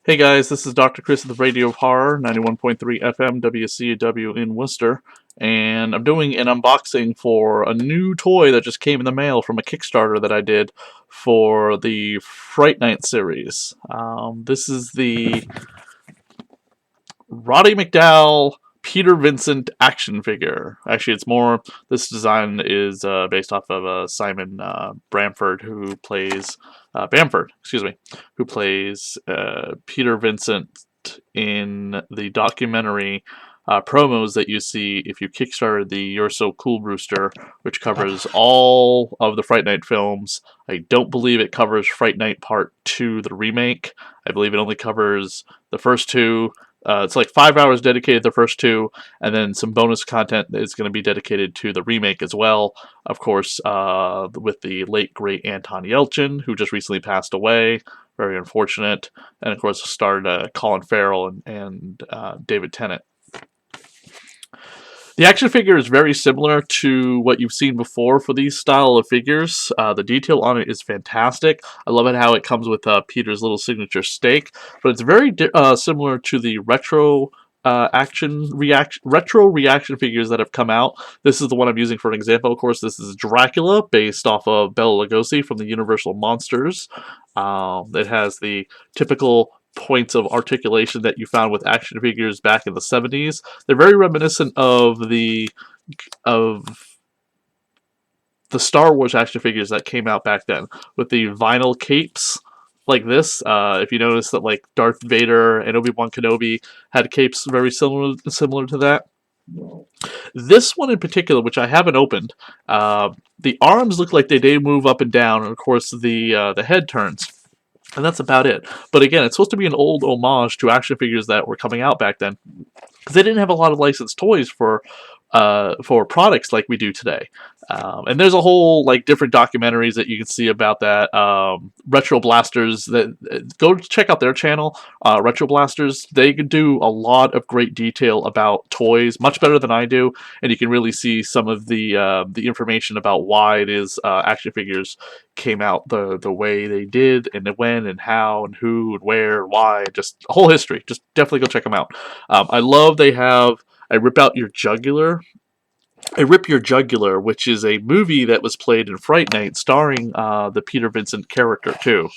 Hey guys, this is Dr. Chris of the Radio of Horror, 91.3 FM WCW in Worcester, and I'm doing an unboxing for a new toy that just came in the mail from a Kickstarter that I did for the Fright Night series. This is the Roddy McDowell Peter Vincent action figure. Actually, this design is based off of Simon Bamford, who plays Peter Vincent in the documentary promos that you see if you Kickstarted the You're So Cool Brewster, which covers all of the Fright Night films. I don't believe it covers Fright Night Part 2, the remake. I believe it only covers the first two. It's like 5 hours dedicated to the first two, and then some bonus content is going to be dedicated to the remake as well. Of course, with the late great Anton Yelchin, who just recently passed away, very unfortunate, and of course starred Colin Farrell and David Tennant. The action figure is very similar to what you've seen before for these style of figures. The detail on it is fantastic. I love it how it comes with Peter's little signature stake, but it's very similar to the retro reaction figures that have come out. This is the one I'm using for an example. Of course, this is Dracula, based off of Bela Lugosi from the Universal Monsters. It has the typical points of articulation that you found with action figures back in the 70s. They're very reminiscent of of the Star Wars action figures that came out back then, with the vinyl capes like this. If you notice that, like, Darth Vader and Obi-Wan Kenobi had capes very similar to that. This one in particular, which I haven't opened, the arms look like they move up and down, and of course the head turns. And that's about it. But again, it's supposed to be an old homage to action figures that were coming out back then, because they didn't have a lot of licensed toys for products like we do today. And there's a whole different documentaries that you can see about that. Retro Blasters, that go check out their channel. Retro Blasters, they can do a lot of great detail about toys, much better than I do, and you can really see some of the information about why it is action figures came out the way they did, and when and how and who and where and why, just a whole history. Just definitely go check them out. I love they have I Rip Out Your Jugular. I Rip Your Jugular, which is a movie that was played in Fright Night starring the Peter Vincent character too.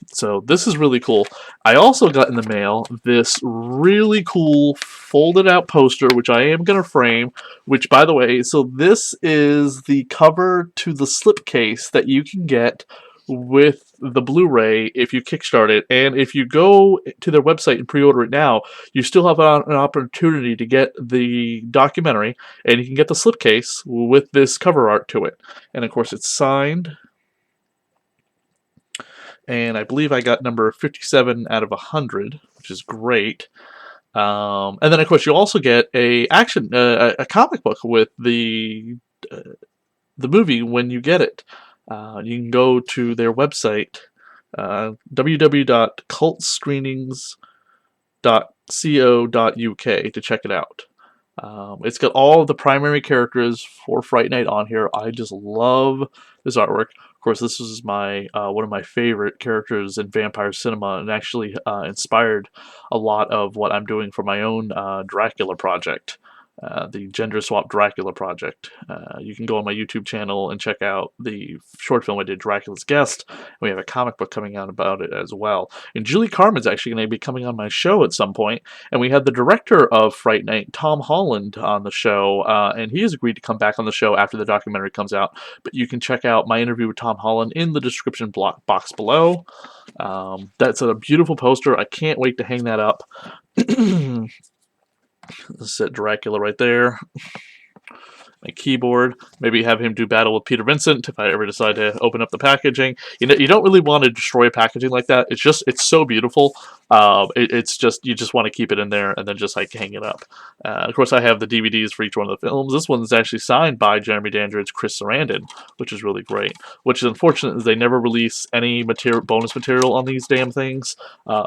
So this is really cool. I also got in the mail this really cool folded out poster, which I am going to frame, which, by the way, so this is the cover to the slipcase that you can get with the Blu-ray if you kickstart it, and if you go to their website and pre-order it now, you still have an opportunity to get the documentary, and you can get the slipcase with this cover art to it. And of course, it's signed, and I believe I got number 57 out of 100, which is great. And then, of course, you also get a comic book with the movie when you get it. You can go to their website, www.cultscreenings.co.uk, to check it out. It's got all of the primary characters for Fright Night on here. I just love this artwork. Of course, this is my one of my favorite characters in vampire cinema, and actually inspired a lot of what I'm doing for my own Dracula project. The gender swap Dracula project. You can go on my YouTube channel and check out the short film I did, Dracula's Guest. We have a comic book coming out about it as well. And Julie Carmen's actually going to be coming on my show at some point. And we had the director of Fright Night, Tom Holland, on the show, and he has agreed to come back on the show after the documentary comes out. But you can check out my interview with Tom Holland in the description box below. That's a beautiful poster. I can't wait to hang that up. Set Dracula right there. My keyboard. Maybe have him do battle with Peter Vincent if I ever decide to open up the packaging. You don't really want to destroy packaging like that. It's so beautiful. It's just, you just want to keep it in there and then just hang it up. Of course, I have the DVDs for each one of the films. This one's actually signed by Jeremy Dandridge, Chris Sarandon, which is really great. Which is unfortunate, is they never release any bonus material on these damn things.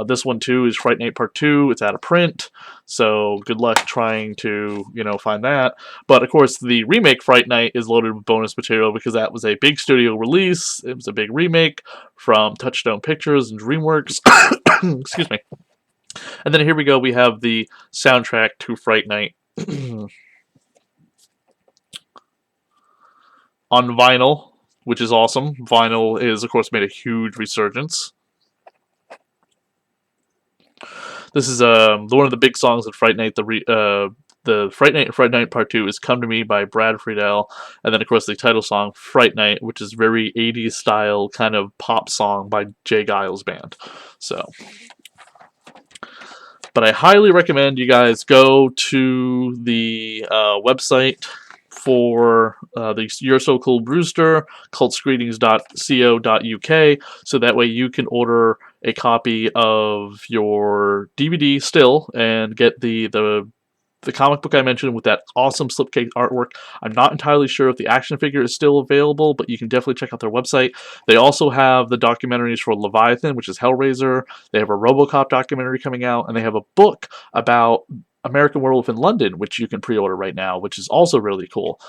This one too is Fright Night Part 2. It's out of print. So good luck trying to, find that. But of course, the remake Fright Night is loaded with bonus material because that was a big studio release. It was a big remake from Touchstone Pictures and DreamWorks. Excuse me. And then here we go. We have the soundtrack to Fright Night on vinyl, which is awesome. Vinyl is, of course, made a huge resurgence. This is one of the big songs of Fright Night. The Fright Night and Fright Night Part 2 is Come to Me by Brad Friedel. And then, of course, the title song, Fright Night, which is very 80s style kind of pop song by Jay Giles Band. So, but I highly recommend you guys go to the website for the You're So Cool Brewster, cultscreenings.co.uk, so that way you can order a copy of your DVD still and get the comic book I mentioned with that awesome slipcase artwork. I'm not entirely sure if the action figure is still available, but you can definitely check out their website. They also have the documentaries for Leviathan, which is Hellraiser. They have a RoboCop documentary coming out, and they have a book about American Werewolf in London, which you can pre-order right now, which is also really cool.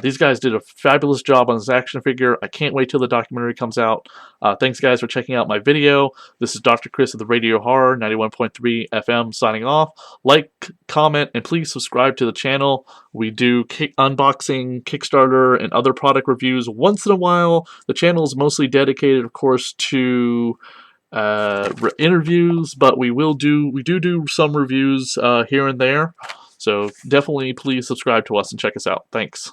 These guys did a fabulous job on this action figure. I can't wait till the documentary comes out. Thanks, guys, for checking out my video. This is Dr. Chris of the Radio Horror, 91.3 FM, signing off. Like, comment, and please subscribe to the channel. We do unboxing, Kickstarter, and other product reviews once in a while. The channel is mostly dedicated, of course, to interviews, but we do some reviews here and there, so definitely please subscribe to us and check us out. Thanks.